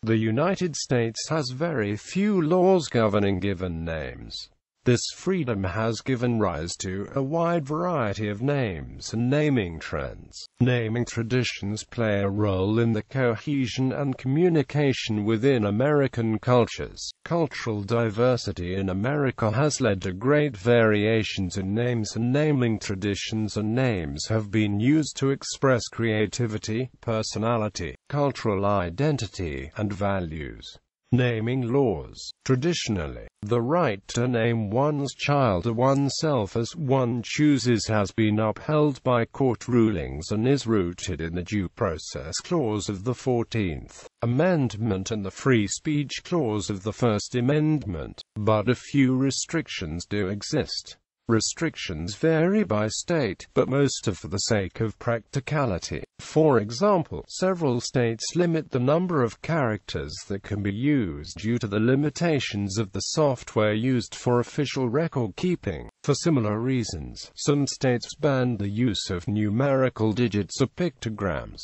The United States has very few laws governing given names. This freedom has given rise to a wide variety of names and naming trends. Naming traditions play a role in the cohesion and communication within American cultures. Cultural diversity in America has led to great variations in names and naming traditions, and names have been used to express creativity, personality, cultural identity, and values. Naming laws. Traditionally, the right to name one's child or oneself as one chooses has been upheld by court rulings and is rooted in the Due Process Clause of the 14th Amendment and the Free Speech Clause of the First Amendment, but a few restrictions do exist. Restrictions vary by state, but most are for the sake of practicality. For example, several states limit the number of characters that can be used due to the limitations of the software used for official record keeping. For similar reasons, some states ban the use of numerical digits or pictograms.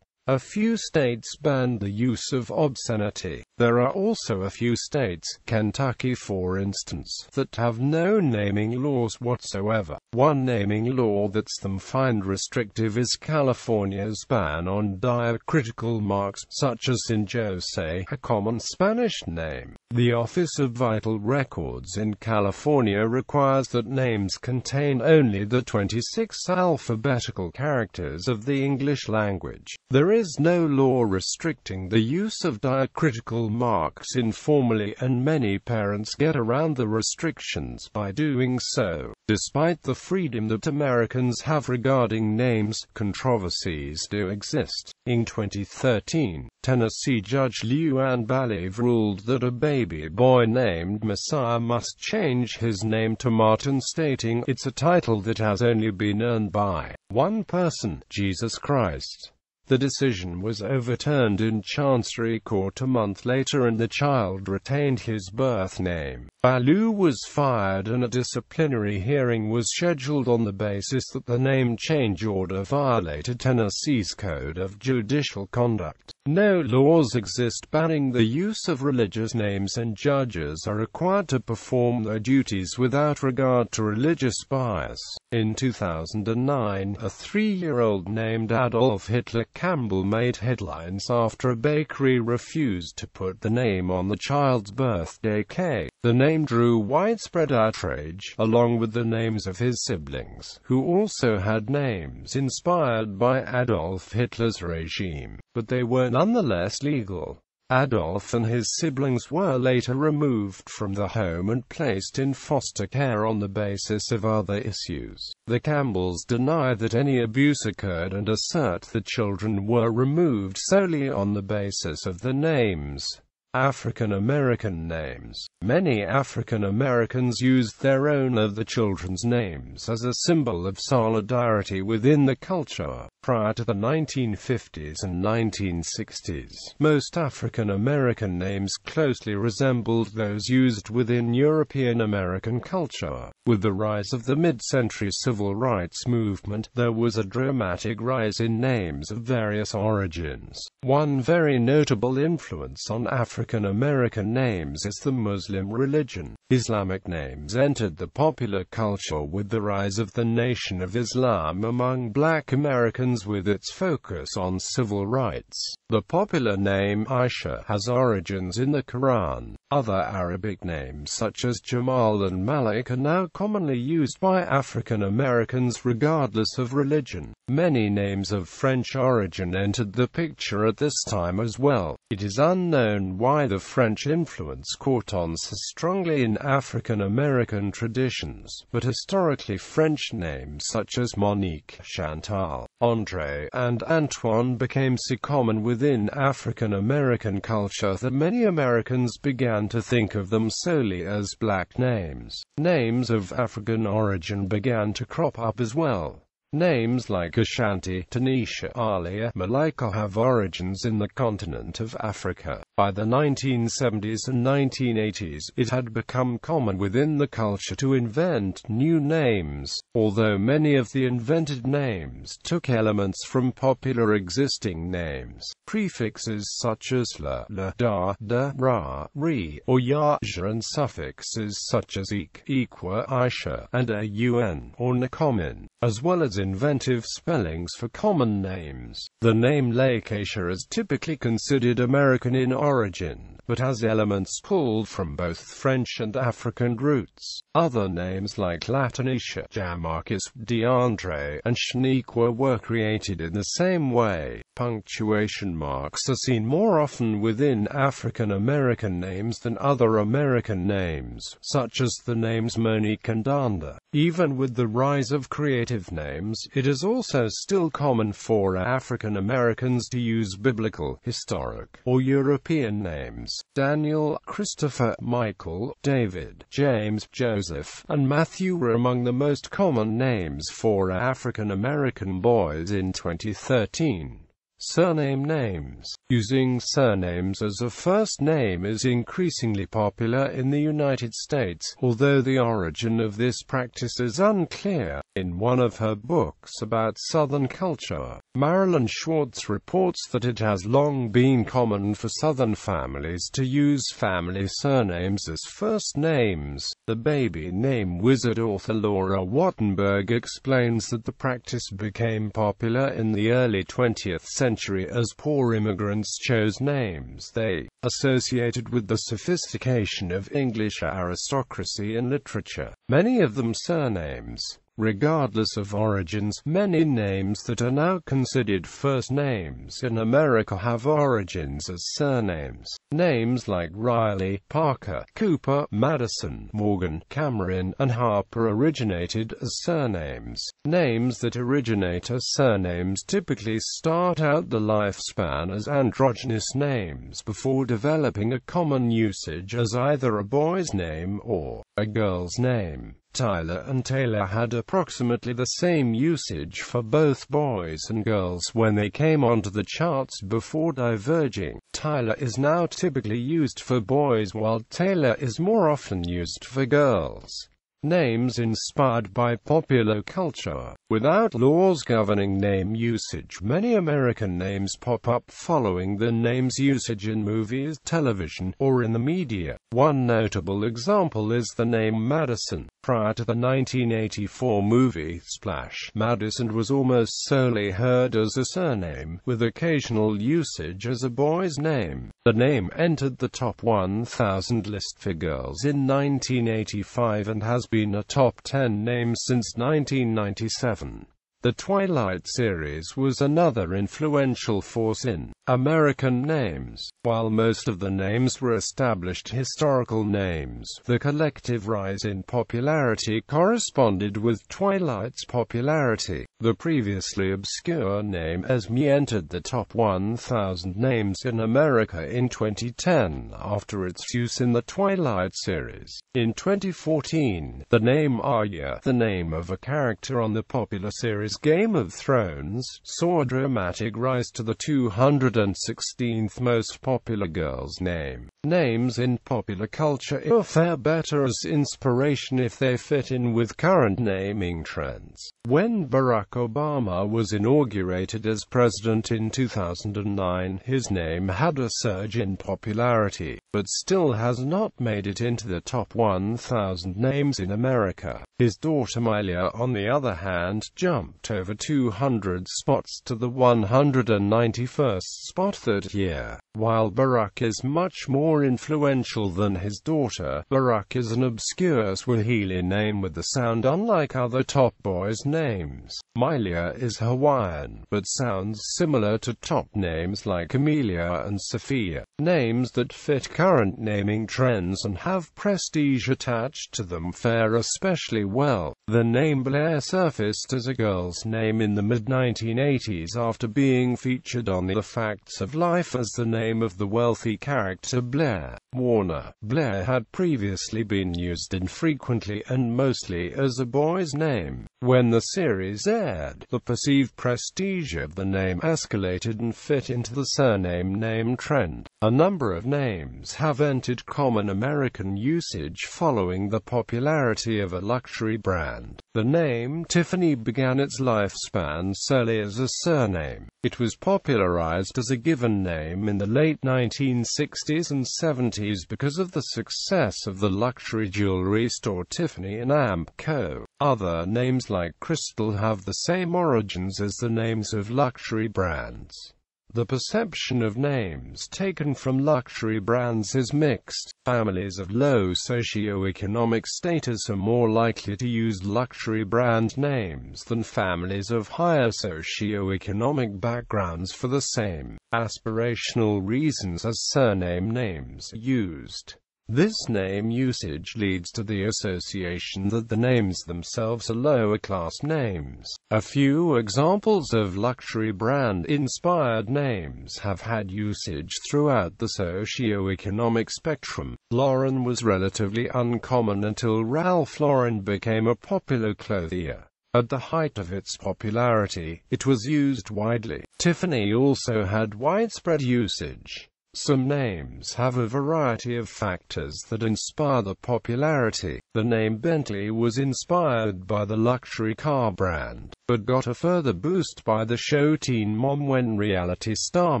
A few states ban the use of obscenity. There are also a few states, Kentucky for instance, that have no naming laws whatsoever. One naming law that's them find restrictive is California's ban on diacritical marks, such as in Jose, a common Spanish name. The Office of Vital Records in California requires that names contain only the 26 alphabetical characters of the English language. There is no law restricting the use of diacritical marks informally, and many parents get around the restrictions by doing so. Despite the freedom that Americans have regarding names, controversies do exist. In 2013, Tennessee Judge Lew Ann Balieve ruled that a baby boy named Messiah must change his name to Martin, stating it's a title that has only been earned by one person, Jesus Christ. The decision was overturned in Chancery Court a month later, and the child retained his birth name. Balieve was fired, and a disciplinary hearing was scheduled on the basis that the name change order violated Tennessee's Code of Judicial Conduct. No laws exist banning the use of religious names, and judges are required to perform their duties without regard to religious bias. In 2009, a 3-year-old named Adolf Hitler Campbell made headlines after a bakery refused to put the name on the child's birthday cake. The name drew widespread outrage, along with the names of his siblings, who also had names inspired by Adolf Hitler's regime, but they were nonetheless legal. Adolf and his siblings were later removed from the home and placed in foster care on the basis of other issues. The Campbells deny that any abuse occurred and assert the children were removed solely on the basis of the names. African American names. Many African Americans used their own of the children's names as a symbol of solidarity within the culture. Prior to the 1950s and 1960s, most African American names closely resembled those used within European American culture. With the rise of the mid-century civil rights movement, there was a dramatic rise in names of various origins. One very notable influence on African American names is the Muslim religion. Islamic names entered the popular culture with the rise of the Nation of Islam among Black Americans, with its focus on civil rights. The popular name Aisha has origins in the Quran. Other Arabic names such as Jamal and Malik are now commonly used by African Americans regardless of religion. Many names of French origin entered the picture at this time as well. It is unknown why the French influence caught on so strongly in African American traditions, but historically French names such as Monique, Chantal, André, and Antoine became so common within African American culture that many Americans began to think of them solely as black names. Names of African origin began to crop up as well. Names like Ashanti, Tanisha, Alia, Malika have origins in the continent of Africa. By the 1970s and 1980s, it had become common within the culture to invent new names, although many of the invented names took elements from popular existing names. Prefixes such as la, da, ra, ri, or ya, and suffixes such as ik, equa, aisha, and aun, or nakomin, as well as inventive spellings for common names. The name Lakeisha is typically considered American in origin, but has elements pulled from both French and African roots. Other names like Latanisha, Jamarcus, DeAndre, and Shaniqua were created in the same way. Punctuation marks are seen more often within African American names than other American names, such as the names Monique and Danda. Even with the rise of creative names, it is also still common for African Americans to use biblical, historic, or European names. Daniel, Christopher, Michael, David, James, Joseph, and Matthew were among the most common names for African American boys in 2013. Surname names. Using surnames as a first name is increasingly popular in the United States, although the origin of this practice is unclear. In one of her books about Southern culture, Marilyn Schwartz reports that it has long been common for Southern families to use family surnames as first names. The baby name wizard author Laura Wattenberg explains that the practice became popular in the early 20th century as poor immigrants chose names they associated with the sophistication of English aristocracy and literature, many of them surnames. Regardless of origins, many names that are now considered first names in America have origins as surnames. Names like Riley, Parker, Cooper, Madison, Morgan, Cameron, and Harper originated as surnames. Names that originate as surnames typically start out the lifespan as androgynous names before developing a common usage as either a boy's name or a girl's name. Tyler and Taylor had approximately the same usage for both boys and girls when they came onto the charts before diverging. Tyler is now typically used for boys while Taylor is more often used for girls. Names inspired by popular culture. Without laws governing name usage, many American names pop up following the name's usage in movies, television, or in the media. One notable example is the name Madison. Prior to the 1984 movie Splash, Madison was almost solely heard as a surname, with occasional usage as a boy's name. The name entered the top 1,000 list for girls in 1985 and has been a top 10 name since 1997. The Twilight series was another influential force in American names. While most of the names were established historical names, the collective rise in popularity corresponded with Twilight's popularity. The previously obscure name Esme entered the top 1,000 names in America in 2010 after its use in the Twilight series. In 2014, the name Arya, the name of a character on the popular series Game of Thrones, saw a dramatic rise to the 216th most popular girl's name. Names in popular culture fare better as inspiration if they fit in with current naming trends. When Barack Obama was inaugurated as president in 2009, his name had a surge in popularity, but still has not made it into the top 1,000 names in America. His daughter Milia, on the other hand, jumped over 200 spots to the 191st spot that year. While Barack is much more influential than his daughter, Barack is an obscure Swahili name with a sound unlike other top boys' names. Milia is Hawaiian, but sounds similar to top names like Amelia and Sophia. Names that fit current naming trends and have prestige attached to them fare especially well. The name Blair surfaced as a girl's name in the mid-1980s after being featured on The Facts of Life as the name of the wealthy character Blair Warner. Blair had previously been used infrequently and mostly as a boy's name. When the series aired, the perceived prestige of the name escalated and fit into the surname name trend. A number of names have entered common American usage following the popularity of a luxury brand. The name Tiffany began its lifespan solely as a surname. It was popularized as a given name in the late 1960s and 70s because of the success of the luxury jewelry store Tiffany & Co. Other names like Crystal have the same origins as the names of luxury brands. The perception of names taken from luxury brands is mixed. Families of low socioeconomic status are more likely to use luxury brand names than families of higher socioeconomic backgrounds for the same aspirational reasons as surname names are used. This name usage leads to the association that the names themselves are lower-class names. A few examples of luxury brand-inspired names have had usage throughout the socio-economic spectrum. Lauren was relatively uncommon until Ralph Lauren became a popular clothier. At the height of its popularity, it was used widely. Tiffany also had widespread usage. Some names have a variety of factors that inspire the popularity. The name Bentley was inspired by the luxury car brand, but got a further boost by the show Teen Mom when reality star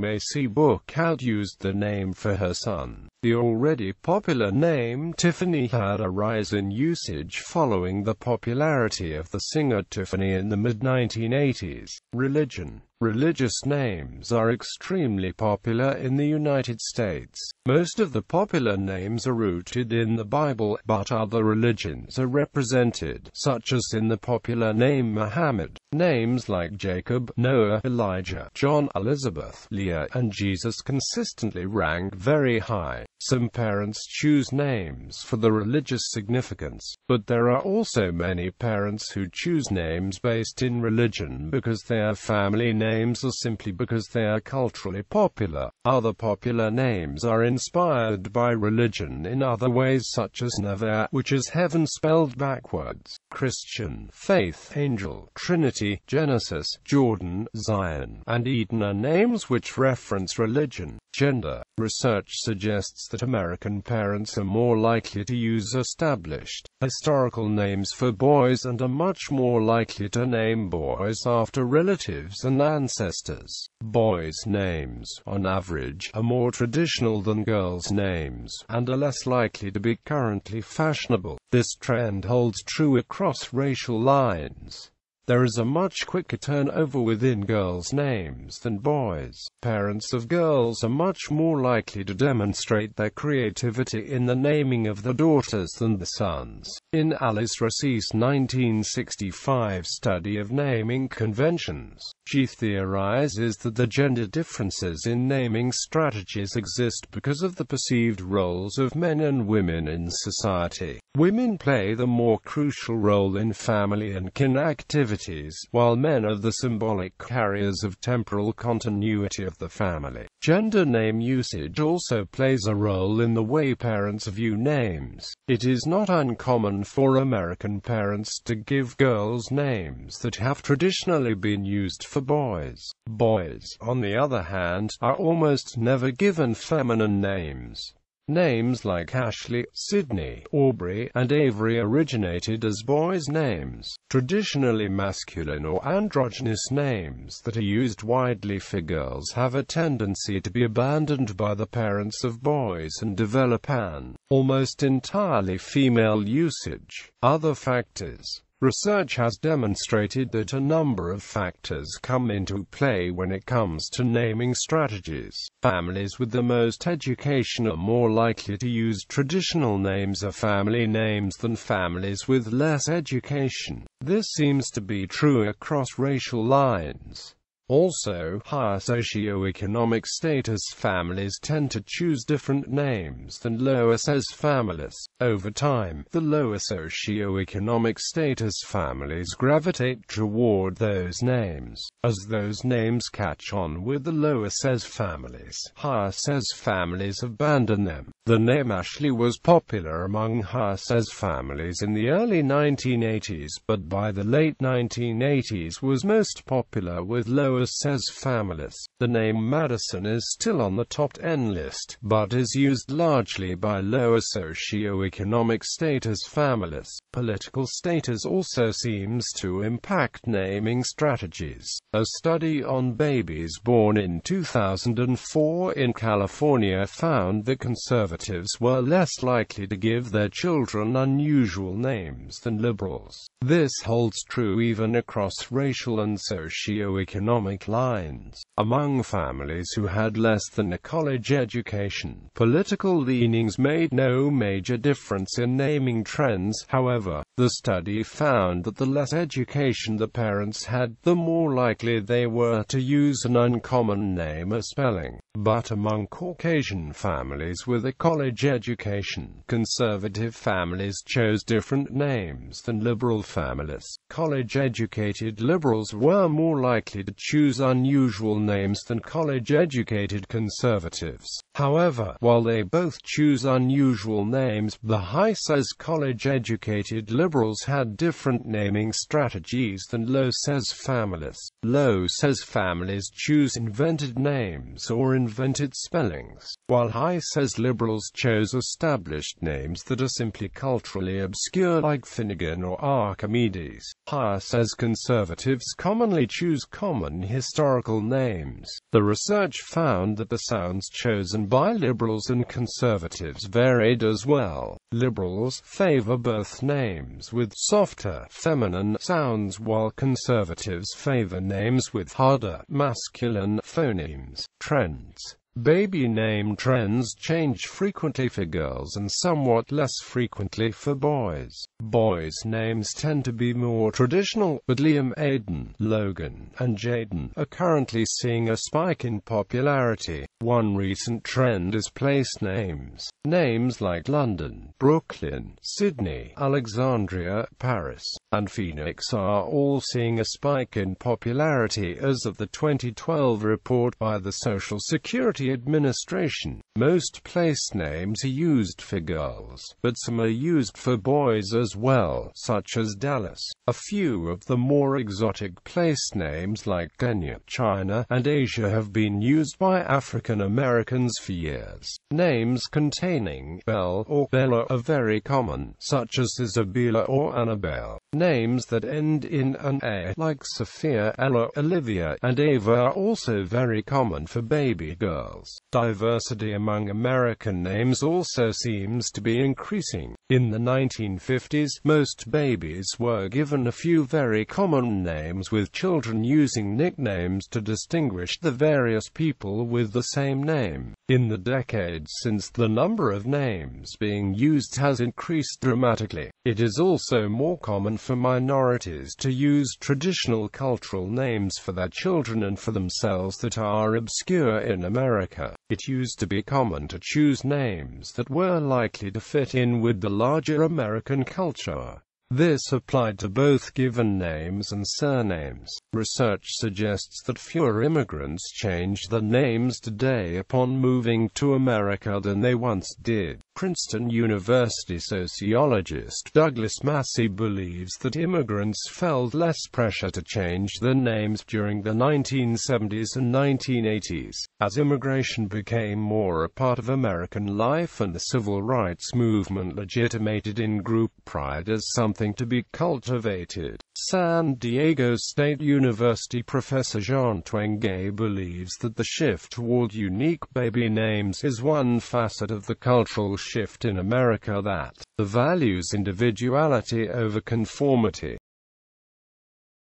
Macy Bookout used the name for her son. The already popular name Tiffany had a rise in usage following the popularity of the singer Tiffany in the mid-1980s. Religion. Religious names are extremely popular in the United States. Most of the popular names are rooted in the Bible, but other religions are represented, such as in the popular name Muhammad. Names like Jacob, Noah, Elijah, John, Elizabeth, Leah, and Jesus consistently rank very high. Some parents choose names for the religious significance, but there are also many parents who choose names based in religion because they are family names or simply because they are culturally popular. Other popular names are inspired by religion in other ways, such as Never, which is heaven spelled backwards, Christian, Faith, Angel, Trinity, Genesis, Jordan, Zion, and Eden are names which reference religion. Gender. Research suggests that American parents are more likely to use established, historical names for boys and are much more likely to name boys after relatives and ancestors. Boys' names, on average, are more traditional than girls' names, and are less likely to be currently fashionable. This trend holds true across racial lines. There is a much quicker turnover within girls' names than boys'. Parents of girls are much more likely to demonstrate their creativity in the naming of the daughters than the sons. In Alice Rossi's 1965 study of naming conventions, she theorizes that the gender differences in naming strategies exist because of the perceived roles of men and women in society. Women play the more crucial role in family and kin activities, while men are the symbolic carriers of temporal continuity of the family. Gender name usage also plays a role in the way parents view names. It is not uncommon for American parents to give girls names that have traditionally been used for boys. Boys, on the other hand, are almost never given feminine names. Names like Ashley, Sydney, Aubrey, and Avery originated as boys' names. Traditionally masculine or androgynous names that are used widely for girls have a tendency to be abandoned by the parents of boys and develop an almost entirely female usage. Other factors. Research has demonstrated that a number of factors come into play when it comes to naming strategies. Families with the most education are more likely to use traditional names or family names than families with less education. This seems to be true across racial lines. Also, higher socioeconomic status families tend to choose different names than lower SES families. Over time, the lower socioeconomic status families gravitate toward those names. As those names catch on with the lower SES families, higher SES families abandon them. The name Ashley was popular among high-SES families in the early 1980s, but by the late 1980s was most popular with lower-SES families. The name Madison is still on the top 10 list, but is used largely by lower socioeconomic status families. Political status also seems to impact naming strategies. A study on babies born in 2004 in California found that conservatives were less likely to give their children unusual names than liberals. This holds true even across racial and socio-economic lines. Among families who had less than a college education, political leanings made no major difference in naming trends. However, the study found that the less education the parents had, the more likely they were to use an uncommon name or spelling. But among Caucasian families with a college education, conservative families chose different names than liberal families. College-educated liberals were more likely to choose unusual names than college-educated conservatives. However, while they both choose unusual names, the high-SES college-educated liberals had different naming strategies than low-SES families. Low-SES families choose invented names or invented spellings, while high-SES liberals chose established names that are simply culturally obscure like Finnegan or Archimedes. Higher-SES conservatives commonly choose common historical names. The research found that the sounds chosen by liberals and conservatives varied as well. Liberals favor birth names with softer, feminine sounds, while conservatives favor names with harder, masculine phonemes. Trends. Baby name trends change frequently for girls and somewhat less frequently for boys. Boys' names tend to be more traditional, but Liam, Aiden, Logan, and Jaden are currently seeing a spike in popularity. One recent trend is place names. Names like London, Brooklyn, Sydney, Alexandria, Paris, and Phoenix are all seeing a spike in popularity as of the 2012 report by the Social Security Administration. Most place names are used for girls, but some are used for boys as well, such as Dallas. A few of the more exotic place names like Kenya, China, and Asia have been used by African Americans for years. Names containing Belle or Bella are very common, such as Isabella or Annabelle. Names that end in an A, like Sophia, Ella, Olivia, and Ava, are also very common for baby girls. Diversity among American names also seems to be increasing. In the 1950s, most babies were given a few very common names, with children using nicknames to distinguish the various people with the same name. In the decades since, the number of names being used has increased dramatically. It is also more common for minorities to use traditional cultural names for their children and for themselves that are obscure in America. It used to be common to choose names that were likely to fit in with the larger American culture. This applied to both given names and surnames. Research suggests that fewer immigrants change their names today upon moving to America than they once did. Princeton University sociologist Douglas Massey believes that immigrants felt less pressure to change their names during the 1970s and 1980s, as immigration became more a part of American life and the civil rights movement legitimated in-group pride as something to be cultivated. San Diego State University professor Jean Twenge believes that the shift toward unique baby names is one facet of the cultural shift in America that values individuality over conformity.